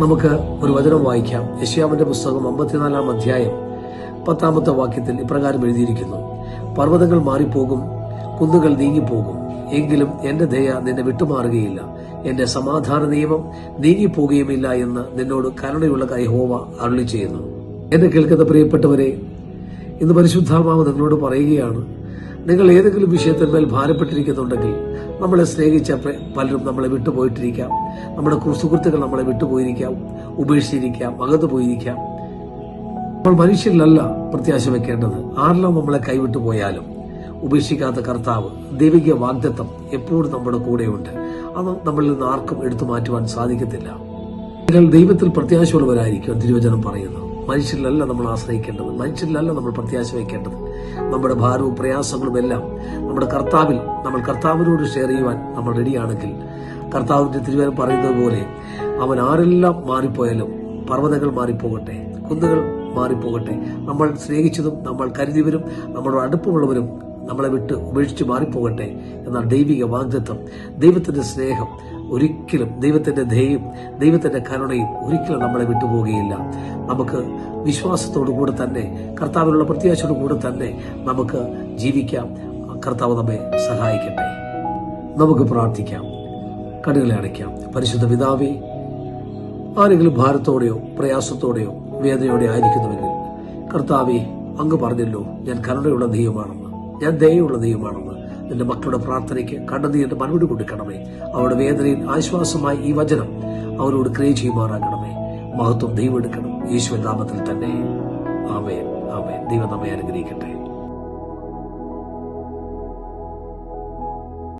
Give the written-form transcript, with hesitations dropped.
നമുക്ക് ഒരു വചനം വായിക്കാം. യെശയ്യാവിന്റെ പുസ്തകം 54-ാം അധ്യായം 10-ാമത്തെ വാക്യത്തിൽ ഇപ്രകാരം എഴുതിയിരിക്കുന്നു: പർവ്വതങ്ങൾ മാറിപ്പോകും, കുന്നുകൾ നീങ്ങിപ്പോകും, എങ്കിലും എന്റെ ദയ നിന്നെ വിട്ടുമാറുകയില്ല, എന്റെ സമാധാന നിയമം നീങ്ങിപ്പോകുകയുമില്ല എന്ന് നിന്നോട് കരുണയുള്ള യഹോവ അരുളി ചെയ്യുന്നു. എന്നെ കേൾക്കുന്ന പ്രിയപ്പെട്ടവരെ, ഇന്ന് പരിശുദ്ധാത്മാവ് നിങ്ങളോട് പറയുകയാണ്, നിങ്ങൾ ഏതെങ്കിലും വിഷയത്തിന്മേൽ ഭാരപ്പെട്ടിരിക്കുന്നുണ്ടെങ്കിൽ, നമ്മളെ സ്നേഹിച്ച പലരും നമ്മളെ വിട്ടുപോയിട്ടിരിക്കാം, നമ്മുടെ സുഹൃത്തുക്കൾ നമ്മളെ വിട്ടുപോയിരിക്കാം, ഉപേക്ഷിച്ചിരിക്കാം, അകന്നു പോയിരിക്കാം. നമ്മൾ മനുഷ്യരിലല്ല പ്രത്യാശ വെക്കേണ്ടത്. ആരെല്ലാം നമ്മളെ കൈവിട്ടു പോയാലും ഉപേക്ഷിക്കാത്ത കർത്താവ്, ദൈവിക വാഗ്ദത്തം എപ്പോഴും നമ്മുടെ കൂടെയുണ്ട്. അത് നമ്മളിൽ നിന്ന് ആർക്കും എടുത്തു മാറ്റുവാൻ സാധിക്കത്തില്ല. നിങ്ങൾ ദൈവത്തിൽ പ്രത്യാശയുള്ളവരായിരിക്കും തിരുവചനം പറയുന്നു. മനുഷ്യരിലല്ല നമ്മൾ ആശ്രയിക്കേണ്ടത്, മനുഷ്യരിലല്ല നമ്മൾ പ്രത്യാശ വയ്ക്കേണ്ടത്. നമ്മുടെ ഭാരവും പ്രയാസങ്ങളും എല്ലാം നമ്മുടെ കർത്താവിൽ, നമ്മൾ കർത്താവിനോട് ഷെയർ ചെയ്യുവാൻ നമ്മൾ റെഡിയാണെങ്കിൽ, കർത്താവിന്റെ തിരുവചനം പറയുന്നത് പോലെ, അവൻ ആരെല്ലാം മാറിപ്പോയാലും, പർവ്വതങ്ങൾ മാറിപ്പോകട്ടെ, കുന്നുകൾ മാറിപ്പോകട്ടെ, നമ്മൾ സ്നേഹിച്ചതും നമ്മൾ കരുതിയവരും നമ്മളോട് അടുപ്പമുള്ളവരും നമ്മളെ വിട്ട് ഉപേക്ഷിച്ച് മാറിപ്പോകട്ടെ. എന്നാൽ ദൈവിക വാഗ്ദത്തം, ദൈവത്തിന്റെ സ്നേഹം ഒരിക്കലും, ദൈവത്തിന്റെ ദയയും ദൈവത്തിന്റെ കരുണയും ഒരിക്കലും നമ്മളെ വിട്ടുപോകുകയില്ല. നമുക്ക് വിശ്വാസത്തോടു കൂടെ തന്നെ, കർത്താവിനുള്ള പ്രത്യാശയോടു കൂടെ തന്നെ നമുക്ക് ജീവിക്കാം. കർത്താവ് നമ്മെ സഹായിക്കട്ടെ. നമുക്ക് പ്രാർത്ഥിക്കാം, കണ്ണുകളെ അടയ്ക്കാം. പരിശുദ്ധ പിതാവേ, ആരെങ്കിലും ഭാരത്തോടെയോ പ്രയാസത്തോടെയോ വേദനയോടെ ആയിരിക്കുന്നുവെങ്കിൽ, കർത്താവേ, അങ്ങ് പറഞ്ഞല്ലോ, ഞാൻ കരുണയുള്ള ദൈവമാണെന്ന്, ഞാൻ ദയയുള്ള ദൈവമാണെന്ന്. നിന്റെ മക്കളുടെ പ്രാർത്ഥനയ്ക്ക് കണ്ണുനീരിന്റെ മറുപടി കൊടുക്കണമേ. അവരുടെ വേദനയിൽ ആശ്വാസമായി ഈ വചനം അവരോട് ക്രിയ ചെയ്യുമാറാകണമേ. മഹത്വം ദൈവം എടുക്കണം. യേശുവിൻ നാമത്തിൽ തന്നെ. ആമേൻ, ആമേൻ. ദൈവം നമ്മെ അനുഗ്രഹിക്കട്ടെ.